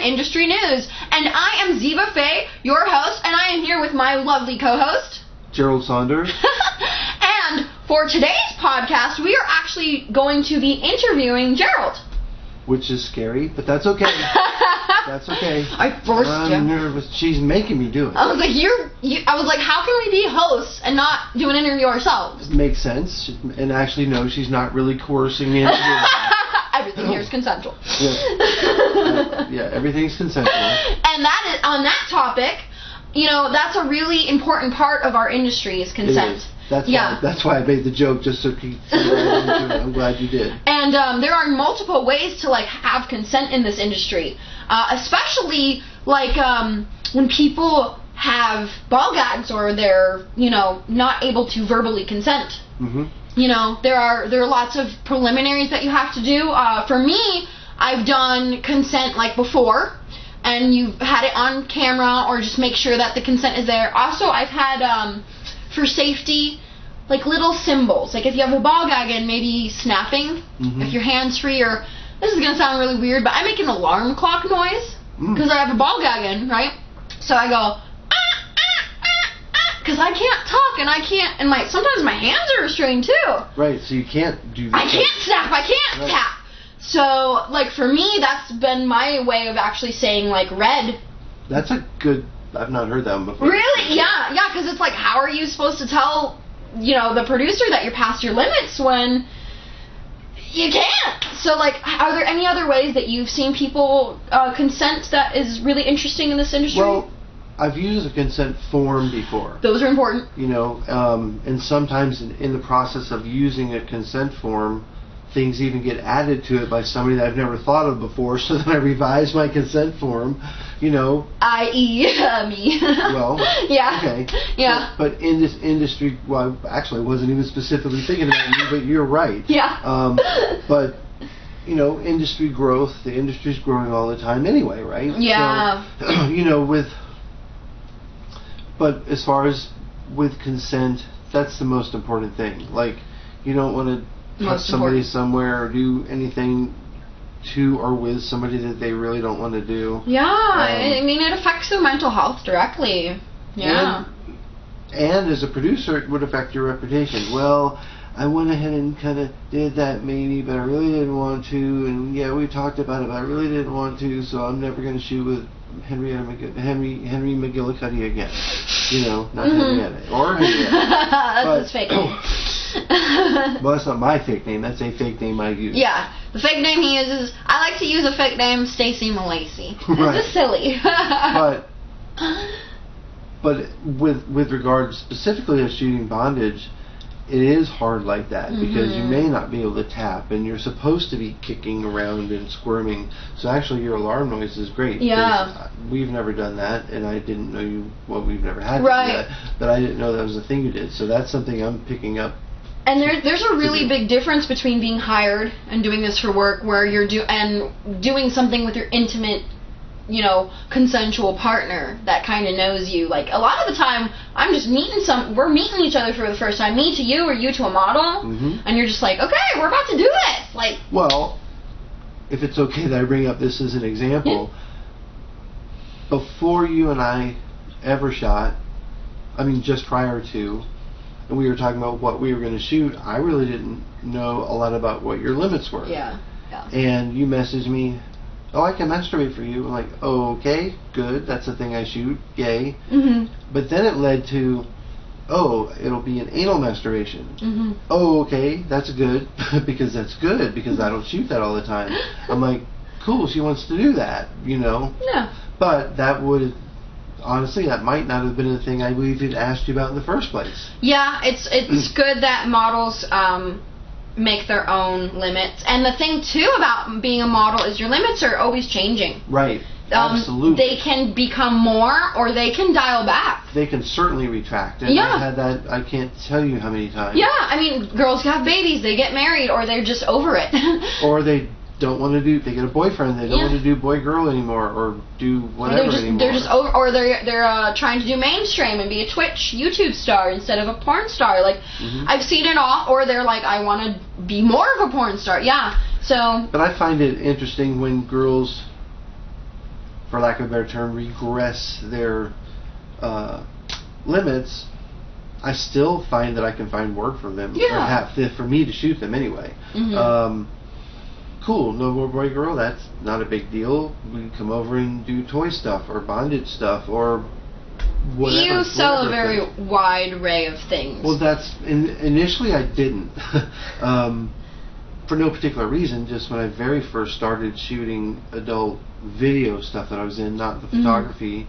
industry news. And I am Ziva Faye, your host, and I am here with my lovely co-host, Gerald Saunders. And for today's podcast, we are actually going to be interviewing Gerald. Which is scary, but that's okay. That's okay. I forced you. I'm nervous. She's making me do it. I was like, I was like, how can we be hosts and not do an interview ourselves? It makes sense. And actually, no, she's not really coercing me into doing it. Everything here is consensual. Yeah, everything's consensual. And that is, on that topic, that's a really important part of our industry is consent. It is. That's why I made the joke, just so you could see right into it. I'm glad you did. And there are multiple ways to have consent in this industry, especially when people have ball gags or they're not able to verbally consent. Mm-hmm. There are lots of preliminaries that you have to do. For me, I've done consent before, and you've had it on camera, or just make sure that the consent is there. Also, I've had for safety, little symbols. If you have a ball gag and maybe snapping, if your hand's free, or this is gonna sound really weird, but I make an alarm clock noise because I have a ball gag in, right? So I go. Because I can't talk, and sometimes my hands are restrained too. Right, so you can't do that. I can't snap, I can't tap. So, for me, that's been my way of actually saying, red. That's a good, I've not heard that one before. Really? Yeah, because it's how are you supposed to tell, the producer that you're past your limits when you can't? So, are there any other ways that you've seen people consent that is really interesting in this industry? Well, I've used a consent form before. Those are important. And sometimes in the process of using a consent form, things even get added to it by somebody that I've never thought of before, so then I revise my consent form, I.e. me. Well, yeah. Okay. Yeah. But in this industry, well, actually I wasn't even specifically thinking about you, but you're right. Yeah. But industry growth, the industry's growing all the time anyway, right? Yeah. So, but as far as with consent, that's the most important thing. You don't want to touch somebody somewhere or do anything to or with somebody that they really don't want to do. Yeah, it affects their mental health directly. Yeah. And as a producer, it would affect your reputation. Well, I went ahead and kind of did that maybe, but I really didn't want to. And yeah, we talked about it, but I really didn't want to, so I'm never going to shoot with Henry McGillicuddy again. Not Henrietta. Or Henrietta. That's his fake name. Well, that's not my fake name. That's a fake name I use. Yeah. The fake name he uses, I like to use a fake name, Stacy Malacy. Right. It's silly. But with regard specifically to shooting bondage, it is hard like that because you may not be able to tap, and you're supposed to be kicking around and squirming. So actually, your alarm noise is great. Yeah. We've never done that, and I didn't know you. Well, we've never had to do that, but I didn't know that was a thing you did. So that's something I'm picking up. And there's a really big difference between being hired and doing this for work, where you're doing something with your intimate, consensual partner that kind of knows you. A lot of the time, we're meeting each other for the first time, me to you or you to a model, and you're just okay, we're about to do this. Well, if it's okay that I bring up this as an example, before you and I ever shot, just prior to, and we were talking about what we were going to shoot, I really didn't know a lot about what your limits were. Yeah. And you messaged me, oh, I can masturbate for you. I'm like, oh, okay, good. That's the thing I shoot. Yay. But then it led to, oh, it'll be an anal masturbation. Oh, okay, that's good. because I don't shoot that all the time. I'm like, cool, she wants to do that, Yeah. But that would, honestly, that might not have been the thing I even asked you about in the first place. Yeah, it's good that models make their own limits. And the thing, too, about being a model is your limits are always changing. Right. Absolutely. They can become more, or they can dial back. They can certainly retract. And I've had that, I can't tell you how many times. Yeah, girls have babies, they get married, or they're just over it. Or they don't want to do, they get a boyfriend, they don't want to do boy-girl anymore, or do whatever anymore. They're just over, or they're trying to do mainstream and be a Twitch, YouTube star instead of a porn star. I've seen it all, or they're I want to be more of a porn star. Yeah, so. But I find it interesting when girls for lack of a better term, regress their limits, I still find that I can find work for them, or for me to shoot them anyway. Cool, no more boy girl, that's not a big deal. We can come over and do toy stuff or bondage stuff or whatever. You sell a very wide array of things. Well, initially I didn't. For no particular reason, just when I very first started shooting adult video stuff that I was in, not the photography,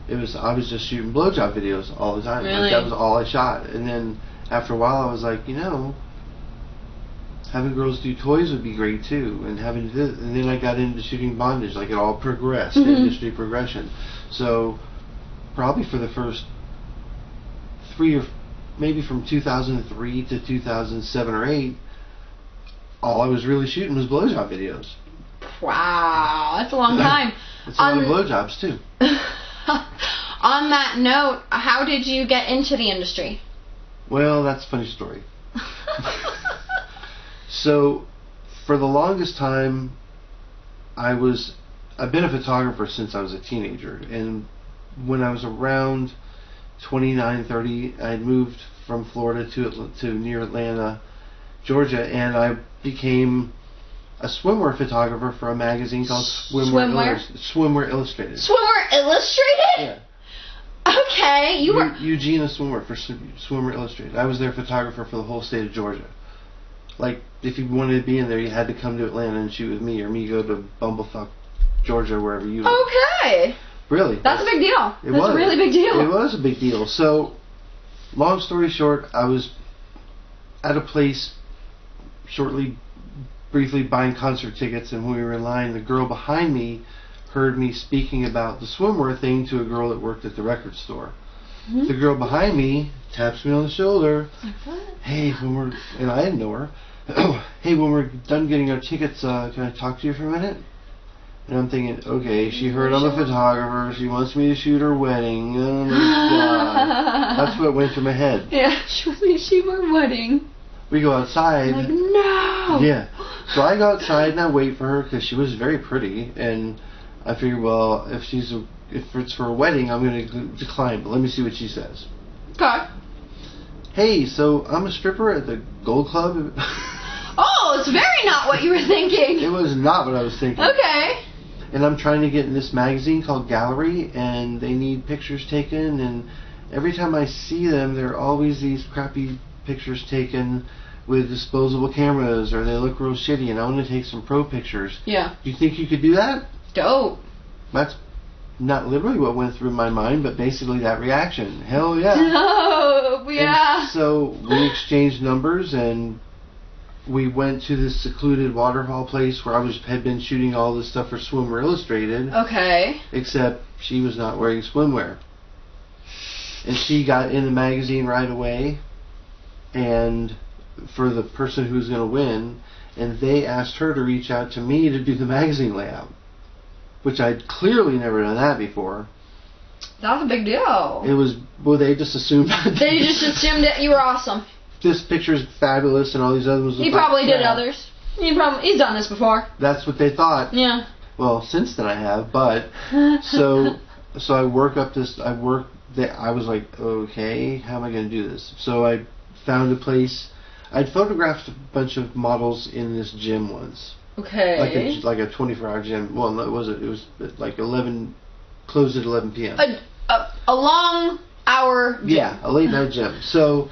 I was just shooting blowjob videos all the time. Really? Like, that was all I shot. And then after a while I was like, having girls do toys would be great too, and having this, and then I got into shooting bondage. Like, it all progressed, industry progression. So probably for the first 3 or maybe from 2003 to 2007 or 8, all I was really shooting was blowjob videos. Wow, that's a long time. It's a lot of blowjobs too. On that note, how did you get into the industry? Well, that's a funny story. So, for the longest time, I've been a photographer since I was a teenager, and when I was around 29, 30, I had moved from Florida to near Atlanta, Georgia, and I became a swimwear photographer for a magazine called Swimwear Illustrated. Swimwear Illustrated? Yeah. Okay, Eugenia Swimwear for Swimwear Illustrated. I was their photographer for the whole state of Georgia. Like, if you wanted to be in there, you had to come to Atlanta and shoot with me, or me go to Bumblefuck, Georgia, wherever you live. Okay. Really. That's a big deal. It was a really big deal. It was a big deal. So, long story short, I was at a place briefly buying concert tickets, and when we were in line, the girl behind me heard me speaking about the swimwear thing to a girl that worked at the record store. The girl behind me taps me on the shoulder. Hey, and I didn't know her. Hey, when we're done getting our tickets, can I talk to you for a minute? And I'm thinking, okay, she heard I'm a photographer. She wants me to shoot her wedding. Oh my God. That's what went through my head. Yeah, she wants me to shoot my wedding. We go outside. I'm like, no. Yeah. So I go outside and I wait for her because she was very pretty, and I figured, well, if it's for a wedding, I'm going to decline, but let me see what she says. Okay. Hey, so I'm a stripper at the Gold Club. Oh, it's very not what you were thinking. It was not what I was thinking. Okay. And I'm trying to get in this magazine called Gallery, and they need pictures taken, and every time I see them, there are always these crappy pictures taken with disposable cameras, or they look real shitty, and I want to take some pro pictures. Yeah. Do you think you could do that? Dope. That's not literally what went through my mind, but basically that reaction. Hell yeah. Oh, yeah. And so we exchanged numbers, and we went to this secluded waterfall place where I had been shooting all this stuff for Swimwear Illustrated. Okay. Except she was not wearing swimwear. And she got in the magazine right away, and for the person who was going to win, and they asked her to reach out to me to do the magazine layout, which I'd clearly never done that before. That was a big deal. It was, well, they just assumed. They just assumed that you were awesome. This picture's fabulous, and all these other ones. He probably did others. He's done this before. That's what they thought. Yeah. Well, since then I have, but so I work up this. I was like, okay, how am I going to do this? So I found a place. I'd photographed a bunch of models in this gym once. Okay. Like a 24-hour gym. Well, no, it wasn't. It was like 11, closed at 11 p.m. A long hour gym. Yeah, a late night gym. So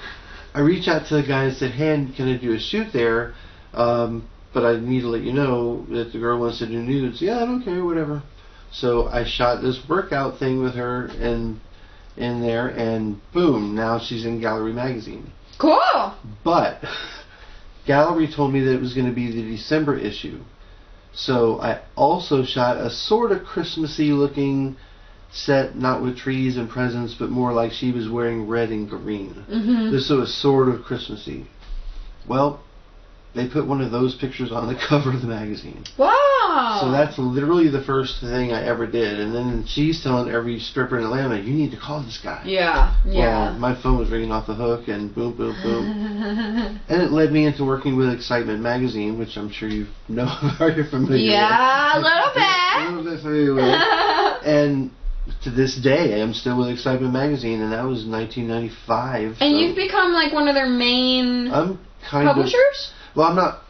I reached out to the guy and said, hey, can I do a shoot there? But I need to let you know that the girl wants to do nudes. Yeah, I don't care, whatever. So I shot this workout thing with her in there, and boom, now she's in Gallery magazine. Cool. But Gallery told me that it was going to be the December issue. So I also shot a sort of Christmassy looking set, not with trees and presents, but more like she was wearing red and green. This was sort of Christmassy. Well, they put one of those pictures on the cover of the magazine. Wow. So that's literally the first thing I ever did. And then she's telling every stripper in Atlanta, you need to call this guy. Yeah, yeah. Well, my phone was ringing off the hook, and boom, boom, boom. And it led me into working with Excitement magazine, which I'm sure you know. Are you familiar with? Yeah, a little bit. A little bit familiar with. And to this day, I'm still with Excitement Magazine, and that was 1995. And you've become like one of their main publishers? Well, I'm not.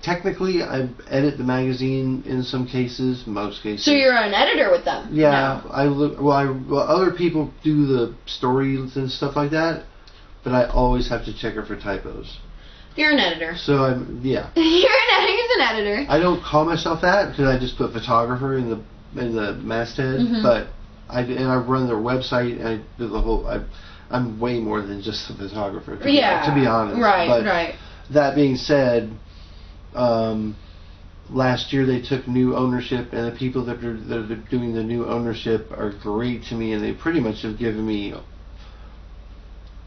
Technically, I edit the magazine in some cases, most cases. So you're an editor with them? Yeah, other people do the stories and stuff like that, but I always have to check her for typos. You're an editor. So I'm He's an editor. I don't call myself that because I just put photographer in the masthead, but I run their website and I do the whole. I'm way more than just a photographer. To be honest. Right. That being said. Last year they took new ownership, and the people that are doing the new ownership are great to me, and they pretty much have given me,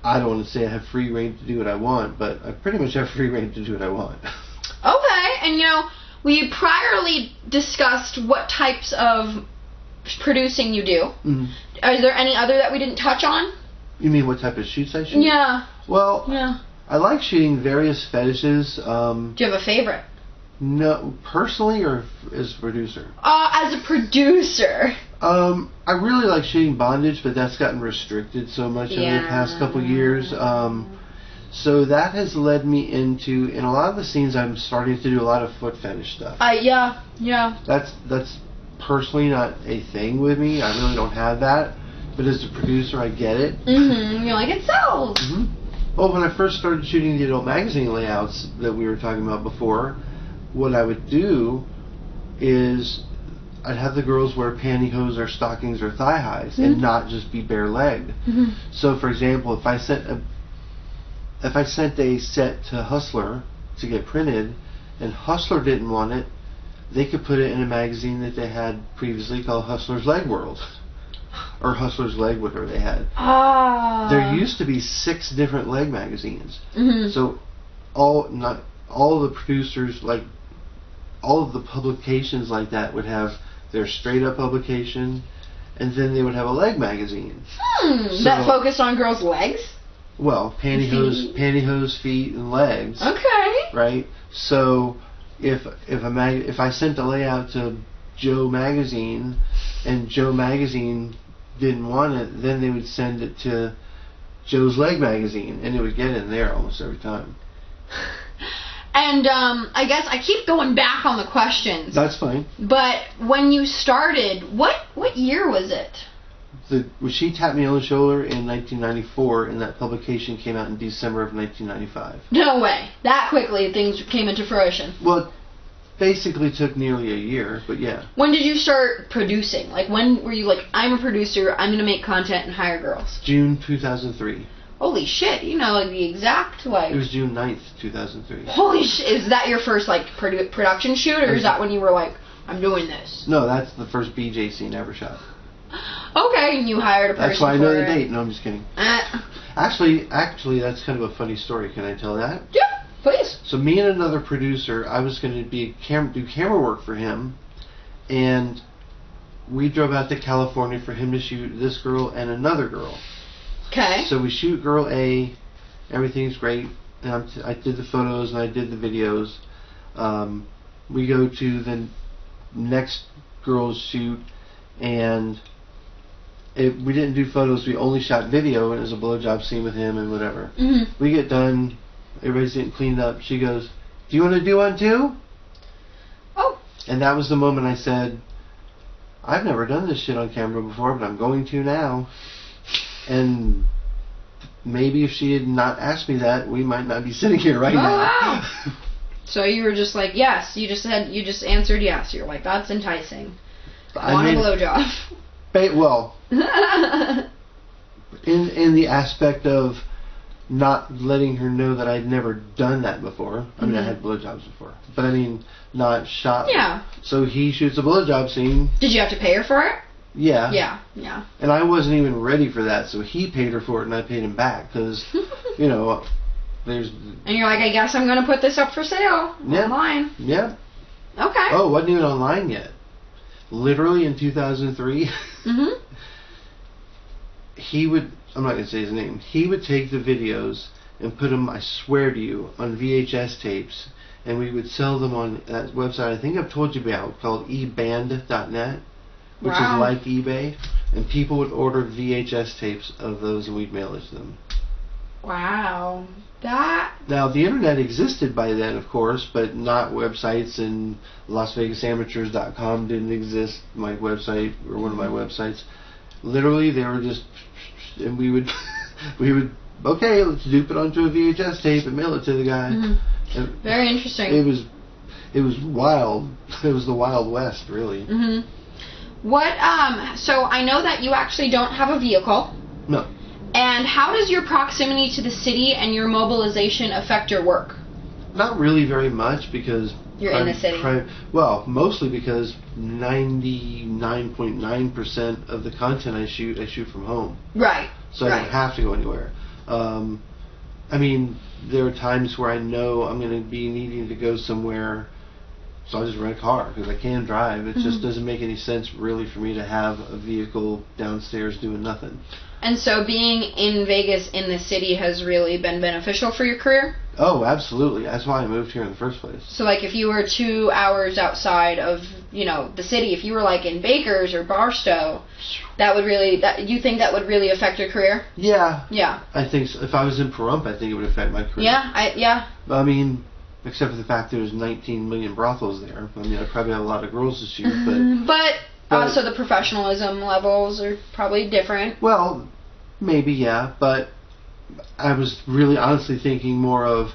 I don't want to say I have free reign to do what I want, but I pretty much have free reign to do what I want. Okay, and we priorly discussed what types of producing you do. Is there any other that we didn't touch on? You mean what type of shoots I shoot? Yeah. Well, I like shooting various fetishes. Do you have a favorite? No, personally or as a producer? As a producer. I really like shooting bondage, but that's gotten restricted so much over the past couple years. So that has led me into, in a lot of the scenes, I'm starting to do a lot of foot fetish stuff. Yeah. That's personally not a thing with me. I really don't have that. But as a producer, I get it. You're like, it sells. Well, when I first started shooting the adult magazine layouts that we were talking about before, what I would do is I'd have the girls wear pantyhose or stockings or thigh highs and not just be bare legged. So, for example, if I sent a set to Hustler to get printed, and Hustler didn't want it, they could put it in a magazine that they had previously called Hustler's Leg World. Or Hustler's Leg, whatever they had. There used to be 6 different leg magazines. So all of the producers, like all of the publications like that, would have their straight up publication, and then they would have a leg magazine. So, that focused on girls' legs? Well, pantyhose, feet, and legs. Okay. Right. So if I sent a layout to Joe Magazine, and Joe Magazine didn't want it, then they would send it to Joe's Leg Magazine, and it would get in there almost every time. And I guess I keep going back on the questions. That's fine. But when you started, what year was it? She Tapped Me on the Shoulder in 1994, and that publication came out in December of 1995. No way. That quickly things came into fruition. Well, basically took nearly a year, but yeah. When did you start producing? Like, when were you like, I'm a producer, I'm going to make content and hire girls? June 2003. Holy shit, you know, like the exact, like... It was June 9th, 2003. Holy shit, is that your first, like, production shoot, or is that when you were like, I'm doing this? No, that's the first BJ scene I ever shot. Okay, and you hired a person. That's why I know the date. No, I'm just kidding. Actually, that's kind of a funny story. Can I tell that? Yeah, please. So me and another producer, I was going to do camera work for him, and we drove out to California for him to shoot this girl and another girl. Okay. So we shoot girl A, everything's great, and I did the photos and I did the videos. We go to the next girl's shoot, and we didn't do photos, we only shot video, and it was a blowjob scene with him and whatever. We get done, everybody's getting cleaned up. She goes, do you want to do one too? Oh. And that was the moment I said, I've never done this shit on camera before, but I'm going to now. And maybe if she had not asked me that, we might not be sitting here right now. Wow. So you were just like, yes. You just answered yes. You're like, that's enticing. I want a blowjob. Well, in the aspect of not letting her know that I'd never done that before. I mean, I had blowjobs before, but I mean, not shot. Yeah. So he shoots a blowjob scene. Did you have to pay her for it? Yeah. Yeah. And I wasn't even ready for that, so he paid her for it, and I paid him back because, you know, there's. And you're like, I guess I'm gonna put this up for sale online. Yeah. Okay. Oh, it wasn't even online yet. Literally in 2003. He would. I'm not gonna say his name. He would take the videos and put them, I swear to you, on VHS tapes, and we would sell them on that website I think I've told you about called eband.net. which is like eBay, and people would order VHS tapes of those, and we'd mail it to them. Wow. Now, the internet existed by then, of course, but not websites, and LasVegasAmateurs.com didn't exist, my website, or one of my websites. Literally, they were just, and we would, okay, let's dupe it onto a VHS tape and mail it to the guy. Mm-hmm. Very interesting. It was wild. It was the Wild West, really. Mm-hmm. So I know that you actually don't have a vehicle. No. And how does your proximity to the city and your mobilization affect your work? Not really very much, because you're in the city. Well, mostly because 99.9% of the content I shoot from home. Right. So I don't have to go anywhere. I mean, there are times where I know I'm going to be needing to go somewhere, so I'll just rent a car because I can drive. It just doesn't make any sense really for me to have a vehicle downstairs doing nothing. And so being in Vegas in the city has really been beneficial for your career? Oh, absolutely. That's why I moved here in the first place. So like if you were 2 hours outside of, the city, if you were like in Bakers or Barstow, you think that would really affect your career? Yeah. Yeah. I think so. If I was in Pahrump, I think it would affect my career. Yeah. I mean, except for the fact there's 19 million brothels there. I mean, I probably have a lot of girls to shoot, but also the professionalism levels are probably different. Well, maybe, yeah, but I was really honestly thinking more of,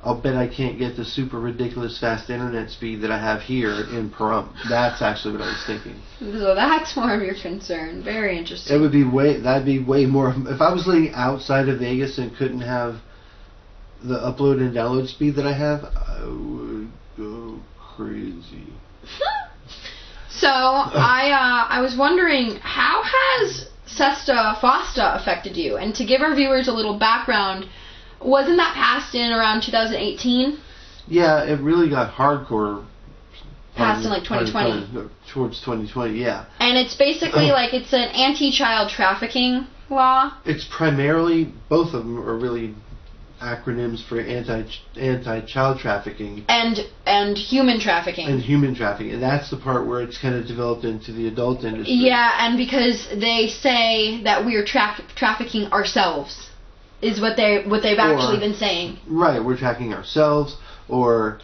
I'll bet I can't get the super ridiculous fast internet speed that I have here in Pahrump. That's actually what I was thinking. So that's more of your concern. Very interesting. That'd be way more, if I was living outside of Vegas and couldn't have the upload and download speed that I have, I would go crazy. So I was wondering, how has Sesta Fosta affected you? And to give our viewers a little background, wasn't that passed in around 2018? Yeah, it really got hardcore. Passed in like 2020. Towards 2020, yeah. And it's basically like it's an anti-child trafficking law. It's primarily, both of them are really acronyms for anti-child trafficking. And human trafficking. And human trafficking. And that's the part where it's kind of developed into the adult industry. Yeah, and because they say that we're trafficking ourselves is what they've actually been saying. Right, we're tracking ourselves, or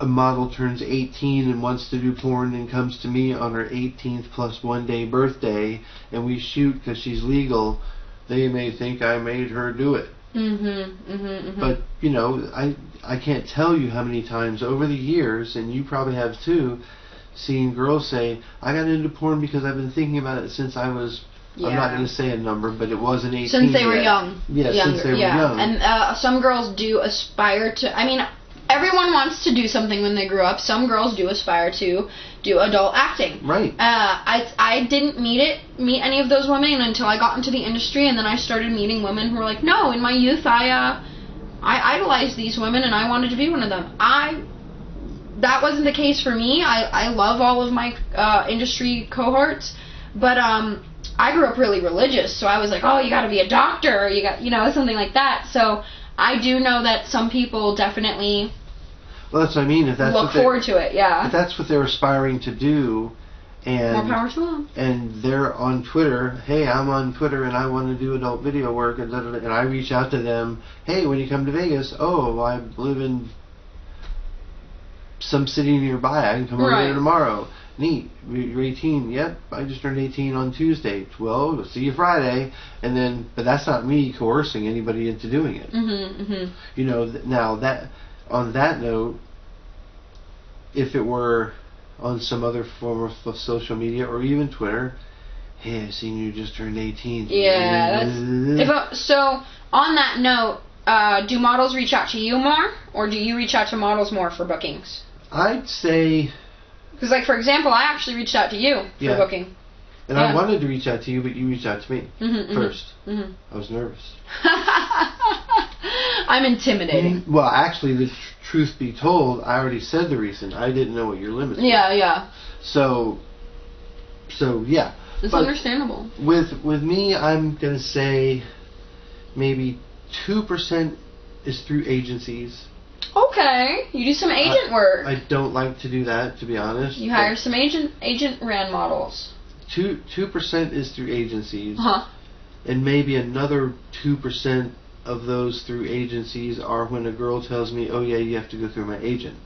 a model turns 18 and wants to do porn and comes to me on her 18th plus 1 day birthday, and we shoot because she's legal. They may think I made her do it. But, I can't tell you how many times over the years, and you probably have too, seen girls say, I got into porn because I've been thinking about it since I was, I'm not going to say a number, but it wasn't 18 since they yet. were young. Yeah, since they were young. And some girls do aspire to, everyone wants to do something when they grew up. Some girls do aspire to do adult acting. Right. I didn't meet any of those women until I got into the industry, and then I started meeting women who were like, no, in my youth I idolized these women and I wanted to be one of them. That wasn't the case for me. I love all of my industry cohorts, but I grew up really religious, so I was like, oh, you got to be a doctor, or you got, something like that. So I do know that some people definitely that's what I mean. If that's look forward to it, yeah. If that's what they're aspiring to do, and more power to them. And they're on Twitter, hey, I'm on Twitter and I want to do adult video work, and I reach out to them, hey, when you come to Vegas, oh, I live in some city nearby, I can come over there tomorrow. Neat. You're 18. Yep, I just turned 18 on Tuesday. Well, we'll see you Friday. And then, but that's not me coercing anybody into doing it. Now that, on that note, if it were on some other form of social media or even Twitter, hey, I've seen you just turned 18. Yeah. So on that note, do models reach out to you more, or do you reach out to models more for bookings? I'd say. Because, like, for example, I actually reached out to you for booking. And I wanted to reach out to you, but you reached out to me first. I was nervous. I'm intimidating. Well, actually, the truth be told, I already said the reason. I didn't know what your limits were. Yeah. So yeah. It's understandable. With me, I'm going to say maybe 2% is through agencies. Okay, you do some agent work. I don't like to do that, to be honest. You hire some agent ran models. 2% is through agencies, Uh-huh. and maybe another 2% of those through agencies are when a girl tells me, "Oh yeah, you have to go through my agent."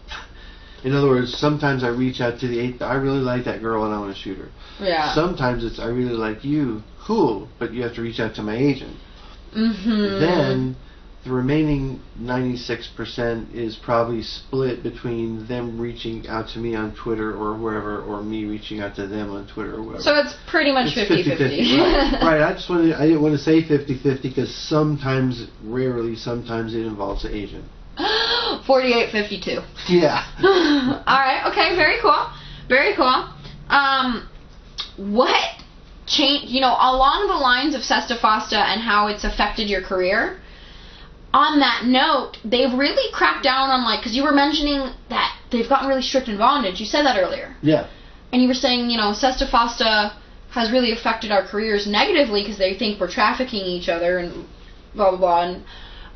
In other words, sometimes I reach out to the agent. I really like that girl and I want to shoot her. Yeah. Sometimes it's I really like you, cool, but you have to reach out to my agent. Mm-hmm. Then the remaining 96% is probably split between them reaching out to me on Twitter or wherever, or me reaching out to them on Twitter or whatever. So it's pretty much 50-50. Right. I didn't want to say 50-50 because sometimes it involves an agent. 48-52. Yeah. Alright, okay, very cool. Very cool. What changed, along the lines of Sesta Fosta and how it's affected your career, on that note, they've really cracked down on, because you were mentioning that they've gotten really strict in bondage. You said that earlier. Yeah. And you were saying, Sesta Fosta has really affected our careers negatively because they think we're trafficking each other and blah, blah, blah.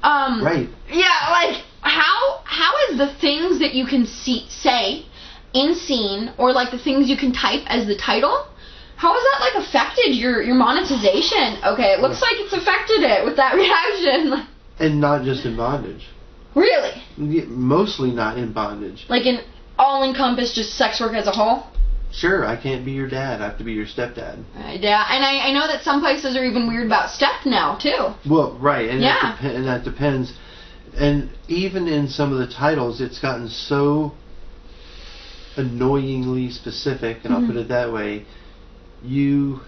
And, right. Yeah, how is the things that you can say in scene, or, the things you can type as the title, how has that, affected your monetization? Okay, it looks like it's affected it with that reaction. And not just in bondage. Really? Mostly not in bondage. In all-encompass, just sex work as a whole? Sure, I can't be your dad. I have to be your stepdad. Yeah, and I know that some places are even weird about step now, too. Well, right, and, yeah. And that depends. And even in some of the titles, it's gotten so annoyingly specific, and I'll put it that way, you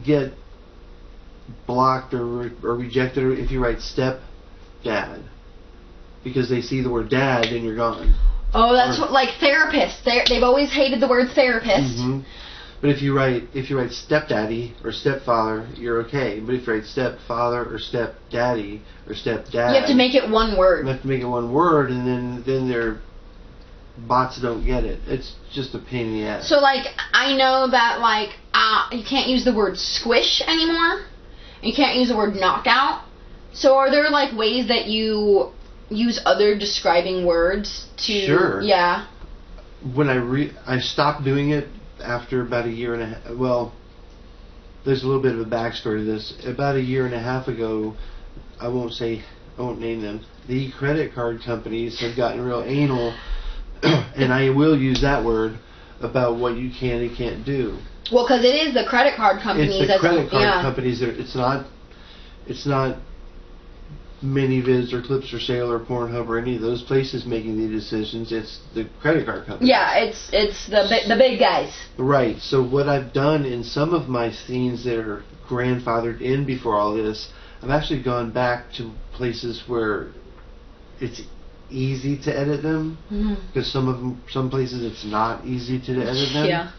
get blocked or rejected if you write step dad, because they see the word dad and you're gone. Oh, that's therapists. They've always hated the word therapist. Mm-hmm. But if you write stepdaddy or stepfather, you're okay. But if you write stepfather or stepdaddy or stepdad, you have to make it one word. You have to make it one word, and then their bots don't get it. It's just a pain in the ass. So I know that you can't use the word squish anymore. You can't use the word knockout. So are there ways that you use other describing words to? Sure. Yeah. When I stopped doing it after about a year and a half. Well, there's a little bit of a backstory to this. About a year and a half ago, I won't name them. The credit card companies have gotten real anal, and I will use that word, about what you can and can't do. Well, because it is the credit card companies. It's the credit card companies. It's not ManyVids or Clips for Sale or Pornhub or any of those places making the decisions. It's the credit card companies. Yeah, it's the big guys. Right. So what I've done in some of my scenes that are grandfathered in before all this, I've actually gone back to places where it's easy to edit them, because some places it's not easy to edit them. Yeah.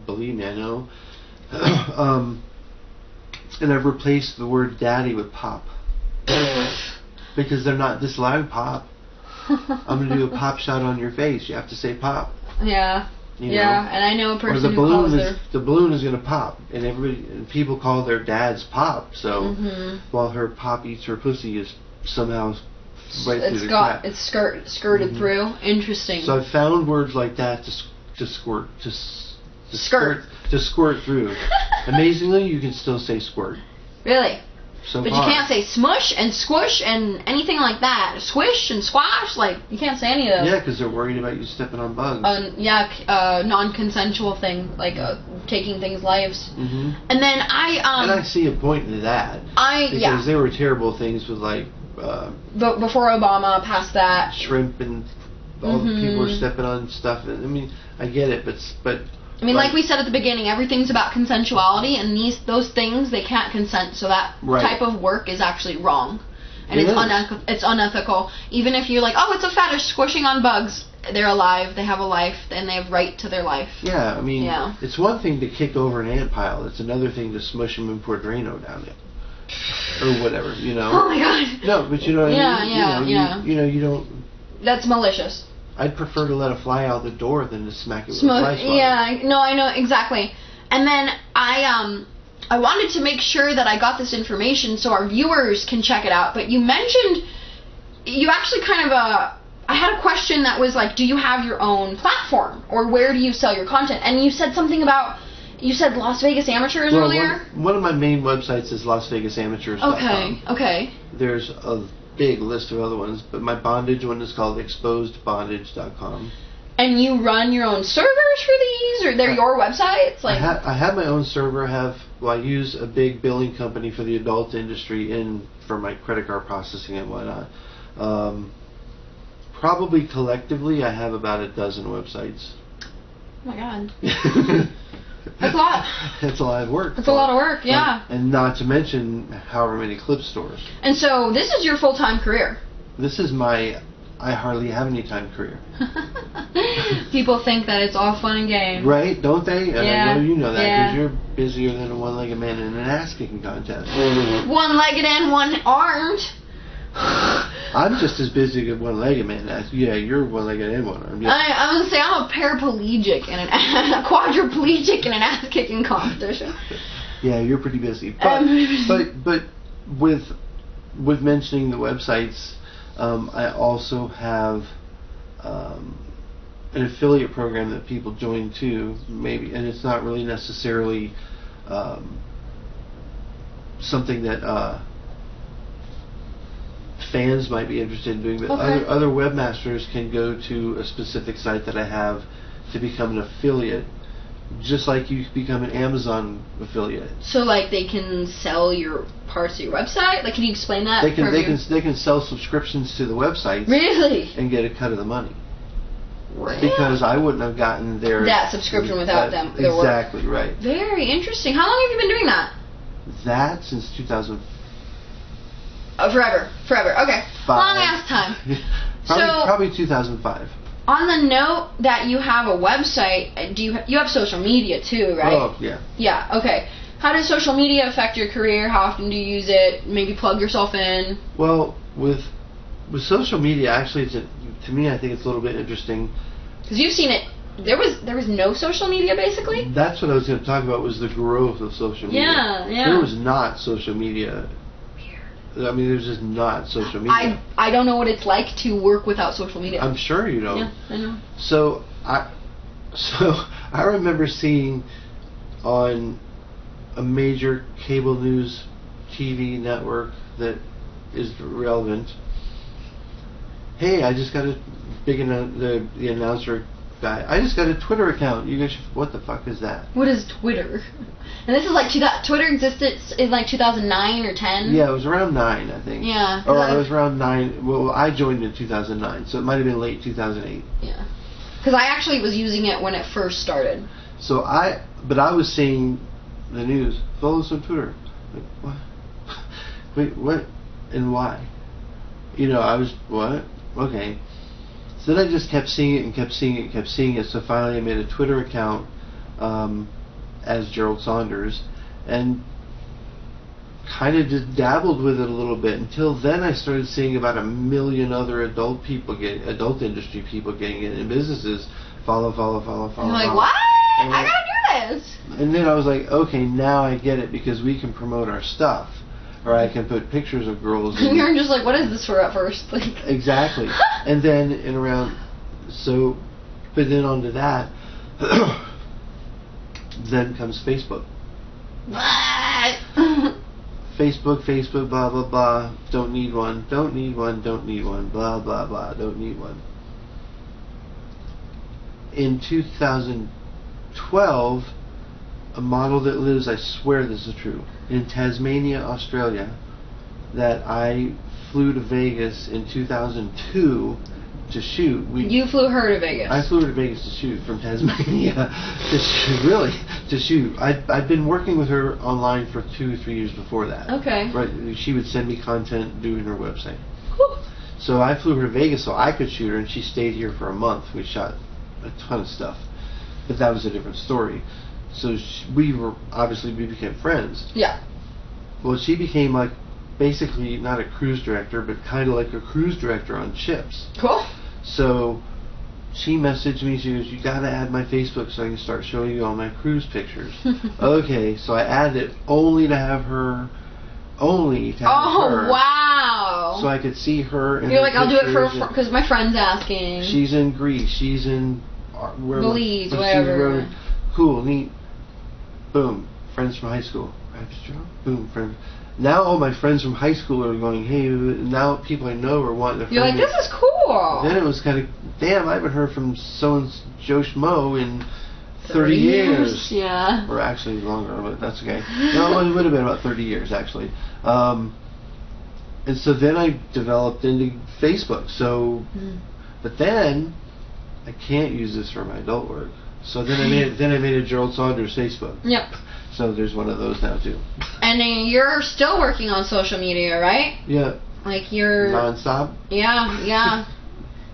Believe me, I know. And I've replaced the word daddy with pop. Because they're not disallowing pop. I'm going to do a pop shot on your face. You have to say pop. Yeah. You know? And I know a person who calls the balloon is going to pop, and people call their dads pop. So while her pop eats her pussy is somehow right through the crack. It's skirted through. Interesting. So I found words like that to squirt through. Amazingly, you can still say squirt. Really? So but far. You can't say smush and squish and anything like that. Squish and squash, you can't say any of those. Yeah, because they're worried about you stepping on bugs. Non-consensual thing, taking things' lives. And then and I see a point in that. Because there were terrible things with before Obama passed that. Shrimp and all the people were stepping on stuff. I mean, I get it, but. I mean, like we said at the beginning, everything's about consensuality, and those things, they can't consent, so that type of work is actually wrong. And it's unethical. Even if you're it's a fetish, squishing on bugs. They're alive, they have a life, and they have right to their life. Yeah, I mean, it's one thing to kick over an ant pile. It's another thing to smush them and pour Drano down it. Or whatever, Oh my god. No, but you know what I mean? You don't... That's malicious. I'd prefer to let a fly out the door than to smack it with a fly swatter. Yeah, no, I know, exactly. And then I wanted to make sure that I got this information so our viewers can check it out. But you mentioned you actually kind of I had a question that was like, do you have your own platform, or where do you sell your content? And you said something about, you said Las Vegas Amateurs earlier? One of my main websites is LasVegasAmateurs.com. Okay. There's a big list of other ones, but my bondage one is called ExposedBondage.com. And you run your own servers for these, or they're your websites? Like, I have my own server. I use a big billing company for the adult industry for my credit card processing and whatnot. Probably collectively, I have about a dozen websites. Oh my god. That's a lot. That's a lot of work. That's a lot of work, yeah. And not to mention however many clip stores. And so this is your full-time career. This is my I hardly have any time career. People think that it's all fun and games. Right, don't they? And I know you know that because yeah. you're busier than a one-legged man in an ass-kicking contest. One-legged and one-armed. I'm just as busy as one-legged man. Yeah, you're one-legged and one-armed. Yeah. I was going to say I'm a paraplegic and a quadriplegic in an ass-kicking competition. Yeah, you're pretty busy. But with mentioning the websites, I also have an affiliate program that people join too, maybe, and it's not really necessarily something that fans might be interested in doing, but other webmasters can go to a specific site that I have to become an affiliate, just like you become an Amazon affiliate. So like they can sell your parts of your website? Like, can you explain that? They can sell subscriptions to the website. Really? And get a cut of the money. Really? Because I wouldn't have gotten that subscription without them. Exactly, right. Very interesting. How long have you been doing that? That since 2000. Forever. Okay. Long ass time. Probably 2005. On the note that you have a website, you have social media too, right? Oh, yeah. Yeah, okay. How does social media affect your career? How often do you use it? Maybe plug yourself in? Well, with social media, actually, to me, I think it's a little bit interesting. Because you've seen it. There was no social media, basically? That's what I was going to talk about, was the growth of social media. Yeah. There was not social media. I mean, there's just not social media. I don't know what it's like to work without social media. I'm sure you don't. Yeah, I know. So I remember seeing on a major cable news TV network that is relevant, hey, I just got the announcer guy, I just got a Twitter account. You guys, what the fuck is that? What is Twitter? And this is like Twitter existed in like 2009 or 10? Yeah, it was around 9, I think. Yeah. Or it was around 9. Well, I joined in 2009, so it might have been late 2008. Yeah. Because I actually was using it when it first started. So I was seeing the news, follow us on Twitter. Like, what? Wait, what? And why? You know, I was, what? Okay. So then I just kept seeing it and kept seeing it and kept seeing it. So finally I made a Twitter account as Gerald Saunders and kind of just dabbled with it a little bit. Until then I started seeing about 1 million other adult industry people getting it, and businesses follow. You're like, what? I gotta do this. And then I was like, okay, now I get it, because we can promote our stuff. Or I can put pictures of girls. And you're just like, what is this for at first? Like, exactly. And then but then onto that, then comes Facebook. What? Facebook, blah, blah, blah. Don't need one, blah, blah, blah, don't need one. In 2012, a model that lives, I swear this is true, in Tasmania, Australia, that I flew to Vegas in 2002 to shoot. You flew her to Vegas? I flew her to Vegas to shoot from Tasmania. to shoot. I'd been working with her online for 2 or 3 years before that. Okay. Right. She would send me content doing her website. Whew. So I flew her to Vegas so I could shoot her, and she stayed here for a month. We shot a ton of stuff. But that was a different story. So we became friends. Yeah. Well, she became like basically not a cruise director, but kind of like a cruise director on ships. Cool. So she messaged me. She goes, "You got to add my Facebook so I can start showing you all my cruise pictures." Okay, so I added it only to have her. Oh, wow. So I could see her. And you're like, I'll do it for because my friend's asking. She's in Greece. She's in Belize, whatever. Cool, neat. Boom, friends from high school. Boom, friends. Now all my friends from high school are going, hey, now people I know are wanting to. You're like, this is cool. Then it was kind of, damn, I haven't heard from Joe Schmo in 30 years. Yeah. Or actually longer, but that's okay. No, it would have been about 30 years, actually. And so then I developed into Facebook. So, but then I can't use this for my adult work. So then I made a Gerald Saunders Facebook. Yep. So there's one of those now too. And then you're still working on social media, right? Yeah. Like you're nonstop. Yeah.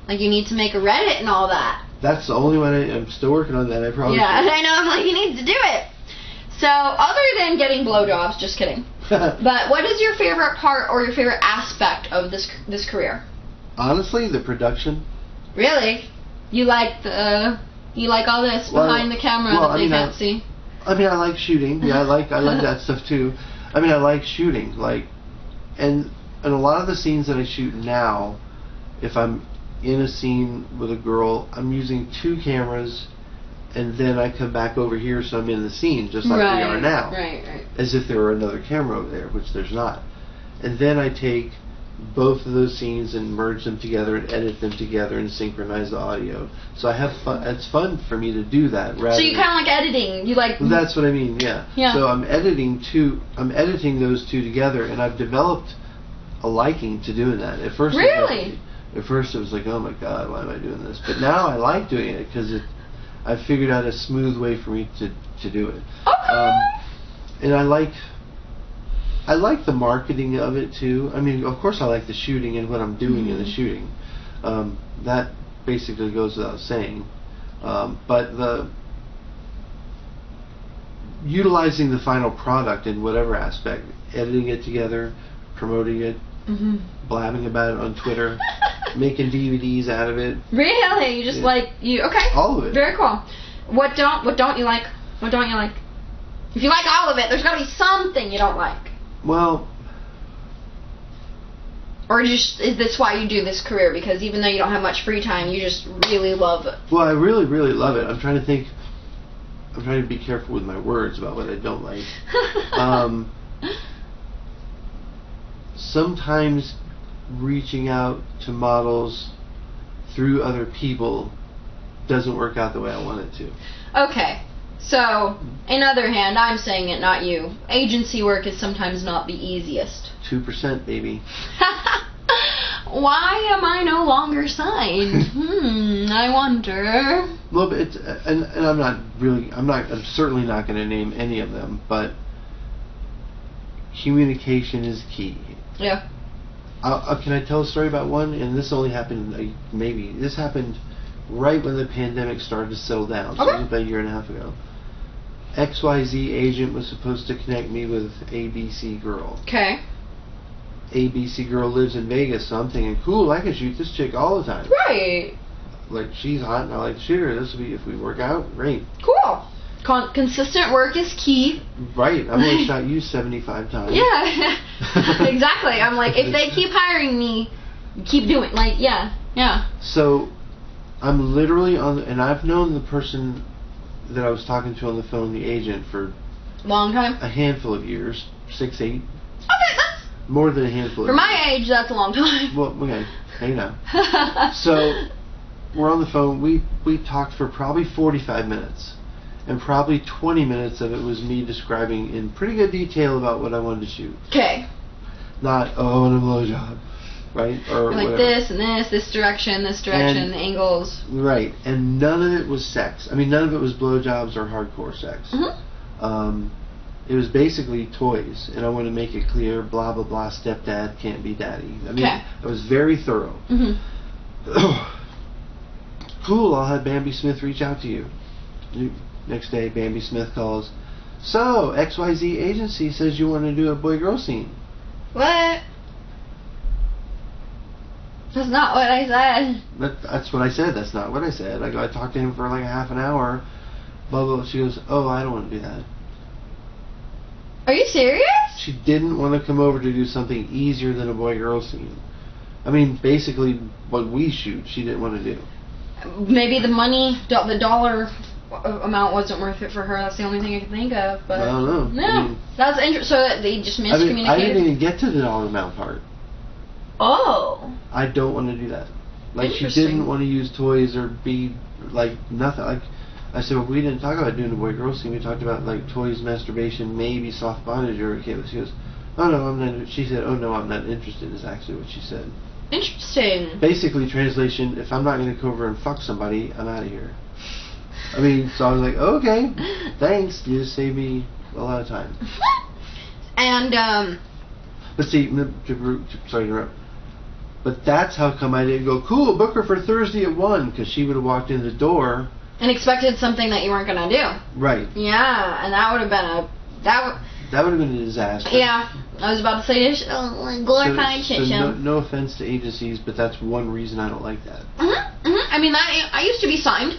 Like you need to make a Reddit and all that. That's the only one I'm still working on that. I probably. Yeah, I know. I'm like, you need to do it. So other than getting blowjobs, just kidding. But what is your favorite part or your favorite aspect of this career? Honestly, the production. Really? You like all this behind the camera that they can't see? I mean, I like shooting. Yeah, I like that stuff too. I mean, I like shooting. And a lot of the scenes that I shoot now, if I'm in a scene with a girl, I'm using 2 cameras, and then I come back over here, so I'm in the scene just like we are now. Right. As if there were another camera over there, which there's not. And then I take both of those scenes and merge them together and edit them together and synchronize the audio. So I have fun. It's fun for me to do that. So you kind of like editing. You like. Well, that's what I mean. Yeah. So I'm editing those 2 together, and I've developed a liking to doing that. At first, really. At first it was like, oh my god, why am I doing this? But now I like doing it because I've figured out a smooth way for me to do it. Okay. And I like the marketing of it too. I mean, of course I like the shooting and what I'm doing in the shooting. That basically goes without saying. But the utilizing the final product in whatever aspect, editing it together, promoting it, blabbing about it on Twitter, making DVDs out of it. Really? You just okay. All of it. Very cool. What don't you like? What don't you like? If you like all of it, there's got to be something you don't like. Well, or is this why you do this career? Because even though you don't have much free time, you just really love it. Well, I really, really love it. I'm trying to think. I'm trying to be careful with my words about what I don't like. Sometimes reaching out to models through other people doesn't work out the way I want it to. Okay. So, in other hand, I'm saying it, not you. Agency work is sometimes not the easiest. 2%, baby. Why am I no longer signed? I wonder. Well, I'm certainly not going to name any of them, but communication is key. Yeah. Can I tell a story about one? And this only happened, this happened right when the pandemic started to settle down. So it was about a year and a half ago. XYZ agent was supposed to connect me with ABC girl. Okay. ABC girl lives in Vegas, so I'm thinking, cool, I can shoot this chick all the time. Right. Like, she's hot and I like to shoot her. This will be, if we work out, great. Cool. Consistent work is key. Right. I've only shot you 75 times. Yeah. Exactly. I'm like, if they keep hiring me, keep doing, yeah. So, I'm literally and I've known the person that I was talking to on the phone, the agent, for long time. A handful of years, 6, 8. Okay, that's more than a handful. For my age, that's a long time. Well, okay, hey now. So we're on the phone. We talked for probably 45 minutes, and probably 20 minutes of it was me describing in pretty good detail about what I wanted to shoot. Okay. Not I want a blowjob. Right? Or like whatever. This direction, the angles. Right. And none of it was sex. I mean, none of it was blowjobs or hardcore sex. It was basically toys. And I want to make it clear, blah, blah, blah, stepdad can't be daddy. I mean, it was very thorough. Cool, I'll have Bambi Smith reach out to you. Next day, Bambi Smith calls. So, XYZ agency says you want to do a boy-girl scene. What? That's not what I said. That's what I said. That's not what I said. I talked to him for like a half an hour. Blah, blah, blah. She goes, oh, I don't want to do that. Are you serious? She didn't want to come over to do something easier than a boy-girl scene. I mean, basically what we shoot, she didn't want to do. Maybe the money, the dollar amount wasn't worth it for her. That's the only thing I can think of. But I don't know. No, I mean, that's interesting. So they just miscommunicated. I didn't even get to the dollar amount part. Oh. I don't want to do that. Like, she Interesting. didn't want to use toys or be, like, nothing. Like, I said, well, we didn't talk about doing the boy-girl scene. We talked about, like, toys, masturbation, maybe soft bondage. Or she goes, oh, no, I'm not. She said, oh, no, I'm not interested, is actually what she said. Interesting. Basically, translation, if I'm not going to come over and fuck somebody, I'm out of here. I mean, so I was like, okay, thanks. You just saved me a lot of time. And, But see, sorry to interrupt. But that's how come I didn't go, cool, book her for Thursday at 1, because she would have walked in the door. And expected something that you weren't going to do. Right. Yeah, and that would have been That would have been a disaster. Yeah, I was about to say this. Glorified shit show. No offense to agencies, but that's one reason I don't like that. I mean, I used to be signed,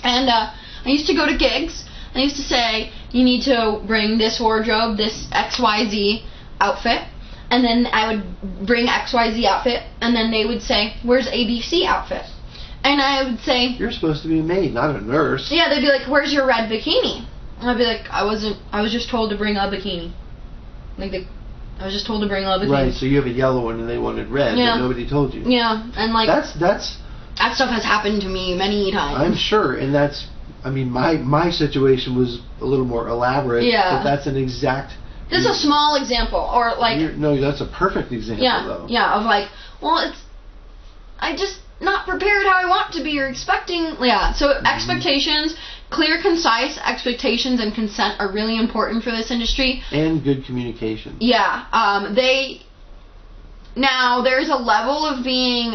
and I used to go to gigs. I used to say, you need to bring this wardrobe, this XYZ outfit, and then I would bring XYZ outfit, and then they would say, where's ABC outfit? And I would say, you're supposed to be a maid, not a nurse. Yeah, they'd be like, where's your red bikini? And I'd be like, I was just told to bring a bikini. I was just told to bring a bikini. Right, so you have a yellow one and they wanted red, but nobody told you. Yeah, and like that's that stuff has happened to me many times. I'm sure, and that's, I mean, my situation was a little more elaborate. Yeah. But that's an exact. This is a small example, or like. No, that's a perfect example, though. Yeah, of like, well, I just not prepared how I want to be or expecting. Yeah, so expectations, clear, concise expectations and consent are really important for this industry. And good communication. Yeah, now there's a level of being,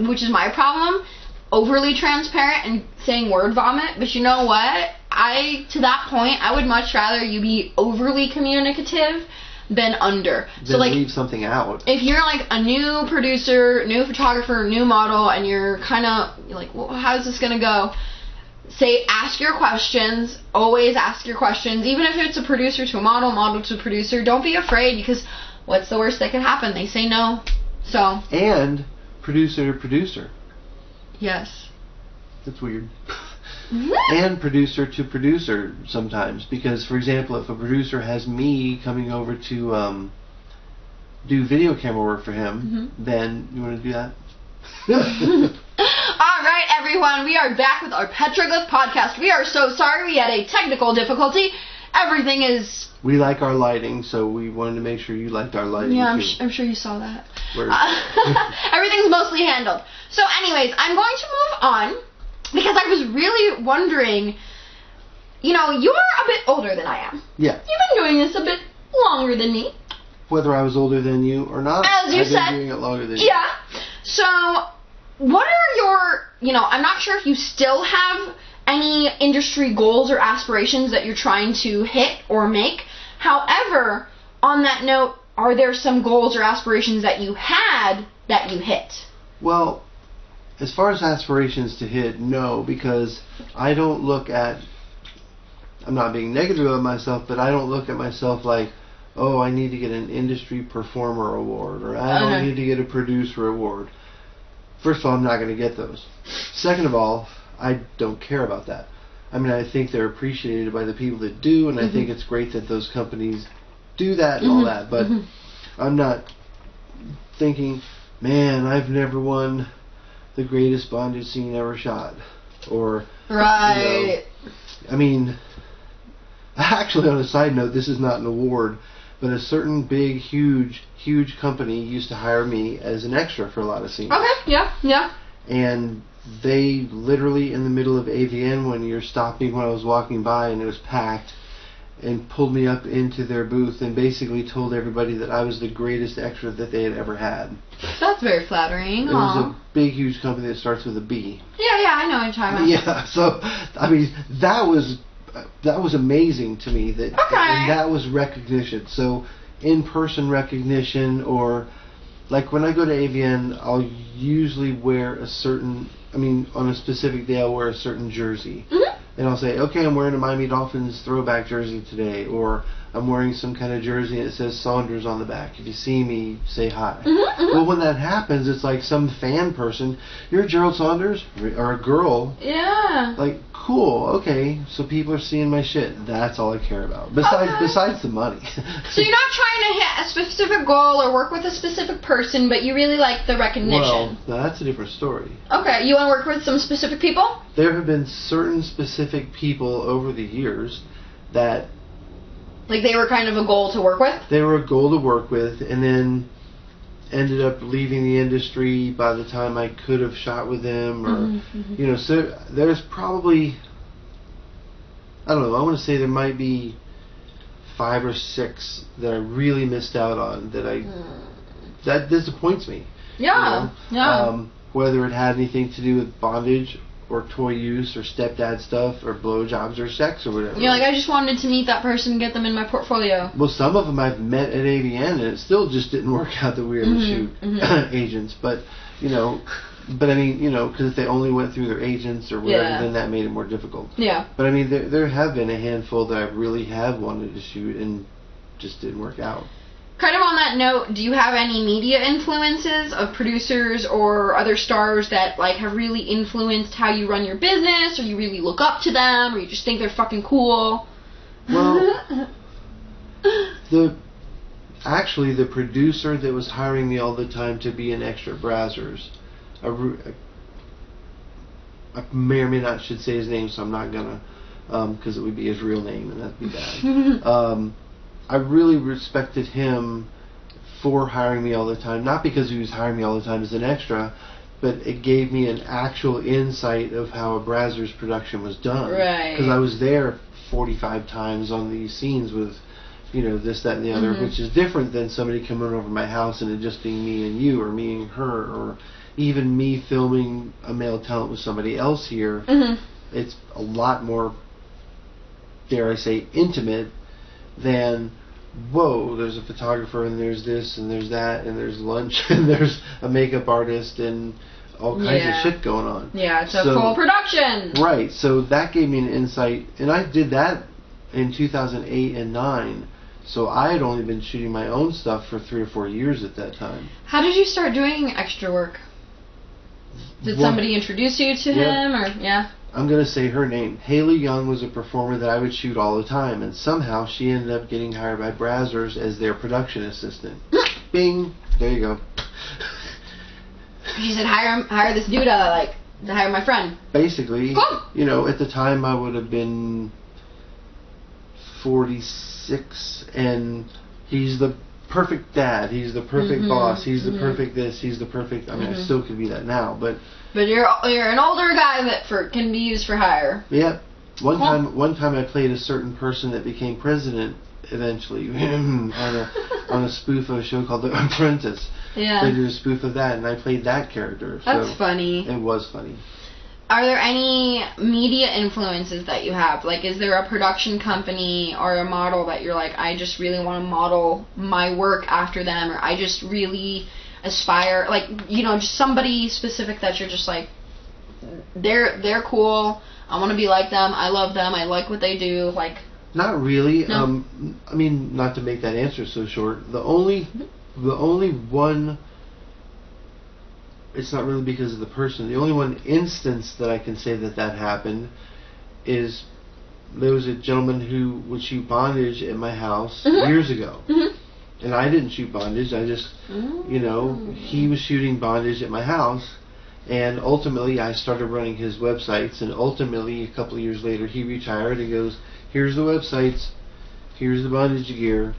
which is my problem, overly transparent and saying word vomit, but you know what? To that point, I would much rather you be overly communicative than under. So like, leave something out. If you're like a new producer, new photographer, new model, and you're kind of like, well, how's this gonna go? Ask your questions. Always ask your questions, even if it's a producer to a model, model to a producer. Don't be afraid, because what's the worst that could happen? They say no. So. And producer to producer. Yes. That's weird. And producer to producer sometimes, because, for example, if a producer has me coming over to do video camera work for him, then you want to do that? Alright, everyone, we are back with our Petroglyph podcast. We are so sorry we had a technical difficulty. Everything is... We like our lighting, so we wanted to make sure you liked our lighting, yeah, too. I'm sure you saw that. Everything's mostly handled. So anyways, I'm going to move on, because I was really wondering, you're a bit older than I am. Yeah. You've been doing this a bit longer than me. Whether I was older than you or not, As you I've said, been doing it longer than you. Yeah. So, what are your, I'm not sure if you still have any industry goals or aspirations that you're trying to hit or make. However, on that note, are there some goals or aspirations that you had that you hit? Well, as far as aspirations to hit, no, because I don't look at, I'm not being negative of myself, but I don't look at myself like, oh, I need to get an industry performer award, or I don't need to get a producer award. First of all, I'm not going to get those. Second of all, I don't care about that. I mean, I think they're appreciated by the people that do, and I think it's great that those companies do that and all that, but I'm not thinking, man, I've never won the greatest bondage scene ever shot. Or, right. I mean, actually, on a side note, this is not an award, but a certain big, huge company used to hire me as an extra for a lot of scenes. Okay, yeah. And they literally, in the middle of AVN, when you're stopping when I was walking by and it was packed, and pulled me up into their booth and basically told everybody that I was the greatest extra that they had ever had. That's very flattering. It was a big, huge company that starts with a B. Yeah, I know what you're talking about. Yeah, so, I mean, that was amazing to me. And that was recognition. So, in-person recognition, or, like, when I go to AVN, I'll usually wear on a specific day, I'll wear a certain jersey. and I'll say, okay, I'm wearing a Miami Dolphins throwback jersey today, or I'm wearing some kind of jersey and it says Saunders on the back. If you see me, say hi. Well, when that happens, it's like some fan person, you're Gerald Saunders? Or a girl. Yeah. Like, cool, okay, so people are seeing my shit. That's all I care about. Besides the money. So you're not trying to hit a specific goal or work with a specific person, but you really like the recognition. Well, now that's a different story. Okay, you want to work with some specific people? There have been certain specific people over the years that... Like they were kind of a goal to work with? They were a goal to work with, and then ended up leaving the industry by the time I could have shot with them, or you know. So there's probably, I don't know, I want to say there might be 5 or 6 that I really missed out on that disappoints me. Yeah. You know? Whether it had anything to do with bondage or toy use or stepdad stuff or blowjobs or sex or whatever. You're like, I just wanted to meet that person and get them in my portfolio. Well, some of them I've met at AVN and it still just didn't work out that we were able to shoot agents. But, you know, I mean, you know, because if they only went through their agents or whatever, then that made it more difficult. Yeah. But I mean, there have been a handful that I really have wanted to shoot and just didn't work out. Kind of on that note, do you have any media influences of producers or other stars that like have really influenced how you run your business, or you really look up to them, or you just think they're fucking cool? Well, actually the producer that was hiring me all the time to be an extra Brazzers, I may or may not should say his name, so I'm not gonna, because it would be his real name and that'd be bad. I really respected him for hiring me all the time. Not because he was hiring me all the time as an extra, but it gave me an actual insight of how a Brazzers production was done. Right. Because I was there 45 times on these scenes with, you know, this, that, and the other, which is different than somebody coming over my house and it just being me and you, or me and her, or even me filming a male talent with somebody else here. It's a lot more, dare I say, intimate than, whoa, there's a photographer and there's this and there's that and there's lunch and there's a makeup artist and all kinds of shit going on. Yeah, it's a full production. Right, so that gave me an insight, and I did that in 2008 and 9, so I had only been shooting my own stuff for 3 or 4 years at that time. How did you start doing extra work? Did somebody introduce you to him, or I'm going to say her name. Haley Young was a performer that I would shoot all the time, and somehow she ended up getting hired by Brazzers as their production assistant. Bing! There you go. She said, hire this dude I like to hire my friend. Basically, you know, at the time I would have been 46, and he's the perfect dad, he's the perfect boss, he's the perfect this, he's the perfect, I mean, I still could be that now, but you're an older guy that can be used for hire. Yep. One time I played a certain person that became president eventually on a spoof of a show called The Apprentice. Yeah. They did a spoof of that, and I played that character. That's funny. It was funny. Are there any media influences that you have? Like, is there a production company or a model that you're like, I just really want to model my work after them, or I just really aspire, like, you know, just somebody specific that you're just like, they're cool, I want to be like them, I love them, I like what they do, like... Not really. No? I mean, not to make that answer so short, the only one, it's not really because of the person, the only one instance that I can say that happened is there was a gentleman who would shoot bondage at my house years ago. And I didn't shoot bondage, I just, you know, he was shooting bondage at my house, and ultimately I started running his websites, and ultimately a couple of years later he retired and goes, here's the websites, here's the bondage gear,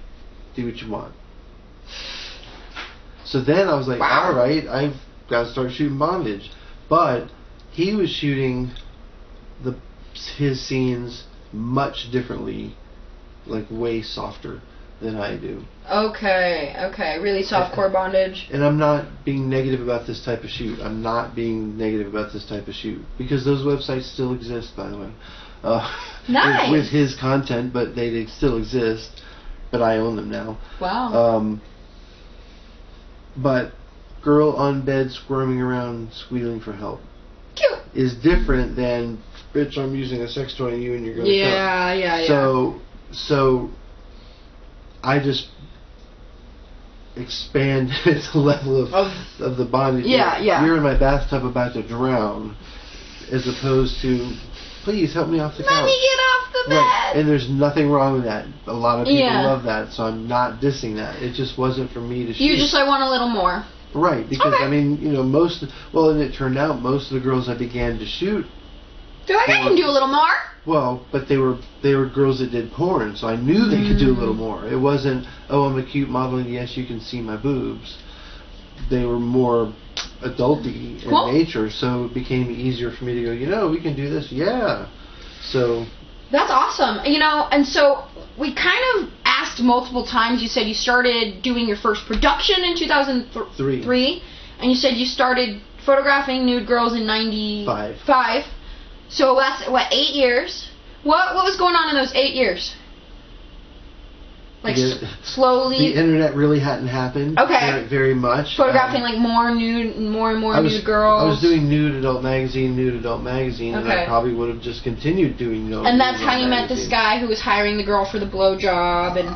do what you want. So then I was like, alright, I've got to start shooting bondage. But he was shooting his scenes much differently, like way softer than I do. Okay, really softcore bondage. And I'm not being negative about this type of shoot. I'm not being negative about this type of shoot, because those websites still exist, by the way. Nice. With his content, but they still exist. But I own them now. Wow. But girl on bed squirming around, squealing for help Cute. is different than bitch, I'm using a sex toy on you and you're going to Yeah. So I just expand the level of the bondage. Yeah. You're in my bathtub about to drown, as opposed to, please help me off the couch. Let me get off the bed. Right. And there's nothing wrong with that. A lot of people love that, so I'm not dissing that. It just wasn't for me to shoot. You just want a little more. Right, because okay. I mean, you know, and it turned out most of the girls I began to shoot. They're like, I can do a little more. Well, but they were girls that did porn, so I knew they could do a little more. It wasn't, oh, I'm a cute model and yes, you can see my boobs. They were more adulty in nature, so it became easier for me to go, you know, we can do this, yeah. So that's awesome. You know, and so we kind of asked multiple times. You said you started doing your first production in 2003, and you said you started photographing nude girls in 95. So that's, 8 years? What was going on in those 8 years? Like, slowly... The internet really hadn't happened very much. Photographing, like, more and more nude girls. I was doing nude adult magazine, and I probably would have just continued doing nude. And that's how you met this guy who was hiring the girl for the blowjob, and...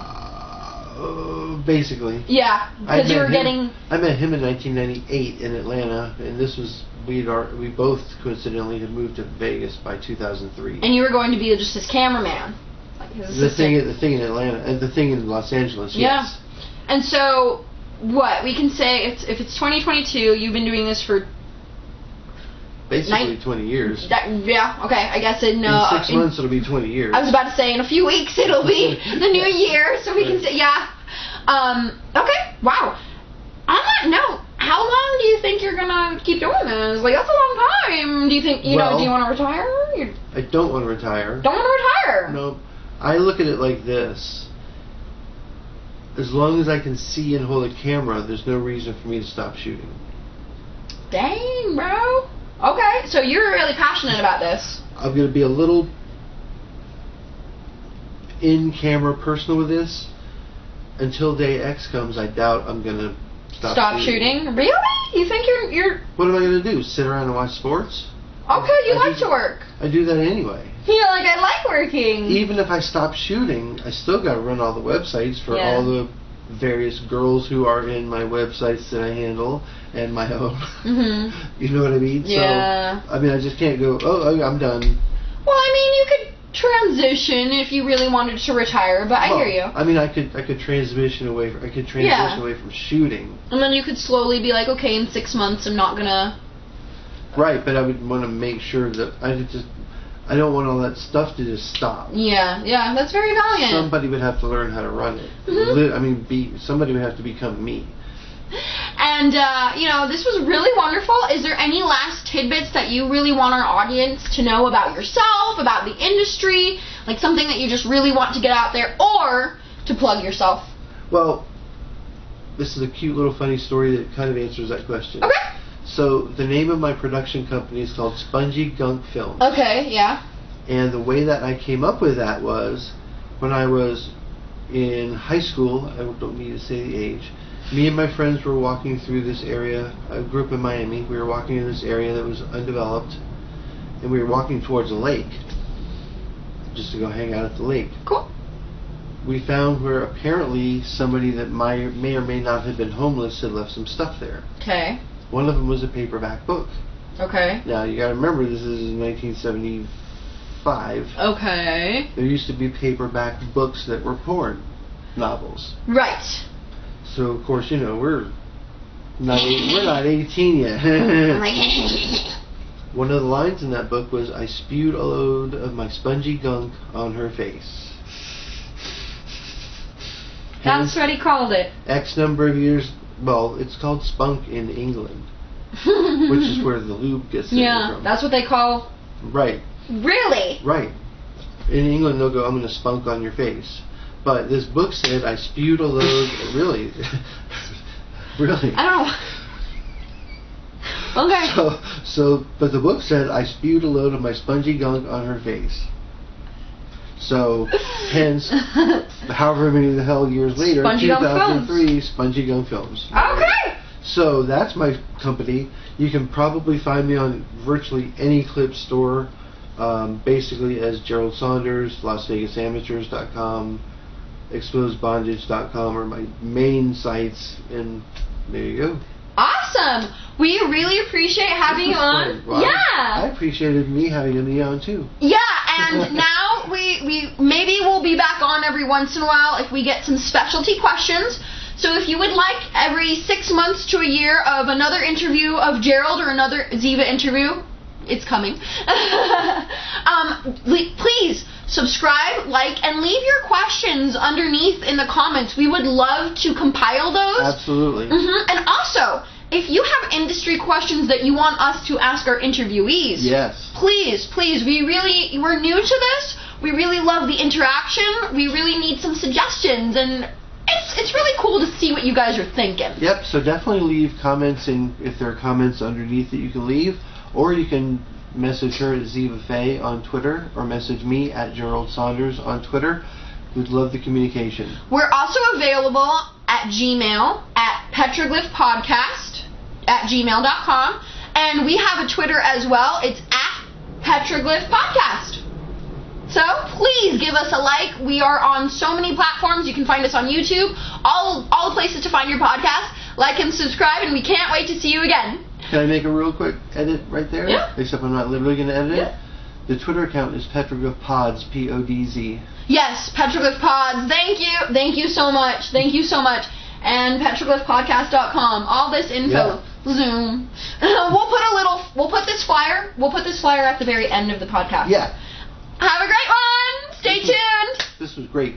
basically. Yeah, because you were getting... I met him in 1998 in Atlanta, and this was... We both coincidentally had moved to Vegas by 2003. And you were going to be just his cameraman. Like his the thing in Atlanta, and the thing in Los Angeles, yes. And so, what we can say, if it's 2022, you've been doing this for basically 20 years. I guess in 6 months it'll be 20 years. I was about to say in a few weeks it'll be the new year, so we can say okay, wow. On that note, how long do you think you're gonna keep doing this? Like, that's a long time. Do you think do you want to retire? I don't want to retire. Don't want to retire? No. I look at it like this. As long as I can see and hold a camera, there's no reason for me to stop shooting. Dang, bro. Okay, so you're really passionate about this. I'm going to be a little in-camera personal with this. Until day X comes, I doubt I'm going to stop shooting. Really? You think you're... What am I going to do? Sit around and watch sports? Okay, you like to work. I do that anyway. You're like, I like working. Even if I stop shooting, I still got to run all the websites for all the various girls who are in my websites that I handle and my own. Mm-hmm. You know what I mean? Yeah. So, I mean, I just can't go, I'm done. Well, I mean, you could transition if you really wanted to retire, but I hear you. I mean, I could transition away from shooting. And then you could slowly be like, okay, in 6 months I'm not gonna... Right, but I would want to make sure that I don't want all that stuff to just stop. Yeah, that's very valiant. Somebody would have to learn how to run it. Mm-hmm. Somebody would have to become me. And, this was really wonderful. Is there any last tidbits that you really want our audience to know about yourself, about the industry, like something that you just really want to get out there, or to plug yourself? Well, this is a cute little funny story that kind of answers that question. Okay. So, the name of my production company is called Spongy Gunk Films. Okay, yeah. And the way that I came up with that was, when I was in high school, I don't need to say the age, me and my friends were walking through this area. I grew up in Miami. We were walking in this area that was undeveloped, and we were walking towards a lake, just to go hang out at the lake. Cool. We found where apparently somebody that may or may not have been homeless had left some stuff there. Okay. One of them was a paperback book. Okay. Now, you gotta remember, this is in 1975. Okay. There used to be paperback books that were porn novels. Right. So, of course, we're not 18 yet. One of the lines in that book was, I spewed a load of my spongy gunk on her face. That's what he called it. X number of years... Well, it's called spunk in England, which is where the lube gets from. Yeah, that's what they call... Right. Really? Right. In England, they'll go, I'm going to spunk on your face. But this book said, I spewed a load... Really? Really? I don't know. Okay. But the book said, I spewed a load of my spongy gunk on her face. So, hence, however many the hell years later, Spongy 2003, Spongy Gunk Films. Okay! So, that's my company. You can probably find me on virtually any clip store basically as Gerald Saunders, LasVegasAmateurs.com, ExposedBondage.com are my main sites, and there you go. Awesome! We really appreciate having you on. Well, yeah! I appreciated me having me on too. Yeah, and now we maybe we'll be back on every once in a while if we get some specialty questions. So if you would like every 6 months to a year of another interview of Gerald or another Ziva interview, it's coming. Please subscribe, like, and leave your questions underneath in the comments. We would love to compile those. Absolutely. And also, if you have industry questions that you want us to ask our interviewees, yes, please, we're new to this. We really love the interaction. We really need some suggestions, and it's really cool to see what you guys are thinking. Yep, so definitely leave comments, and if there are comments underneath that you can leave, or you can message her at Ziva Faye on Twitter, or message me at Gerald Saunders on Twitter. We'd love the communication. We're also available at Gmail at petroglyphpodcast@gmail.com, and we have a Twitter as well. It's at petroglyphpodcast. So please give us a like. We are on so many platforms. You can find us on YouTube, all the places to find your podcast. Like and subscribe, and we can't wait to see you again. Can I make a real quick edit right there? Yeah. Except I'm not literally going to edit Yeah. it. The Twitter account is petroglyphpods, P-O-D-Z. Yes, petroglyphpods. Thank you so much. And petroglyphpodcast.com. All this info. Yeah. Zoom. We'll put this flyer at the very end of the podcast. Yeah. Have a great one. Stay tuned. This was great.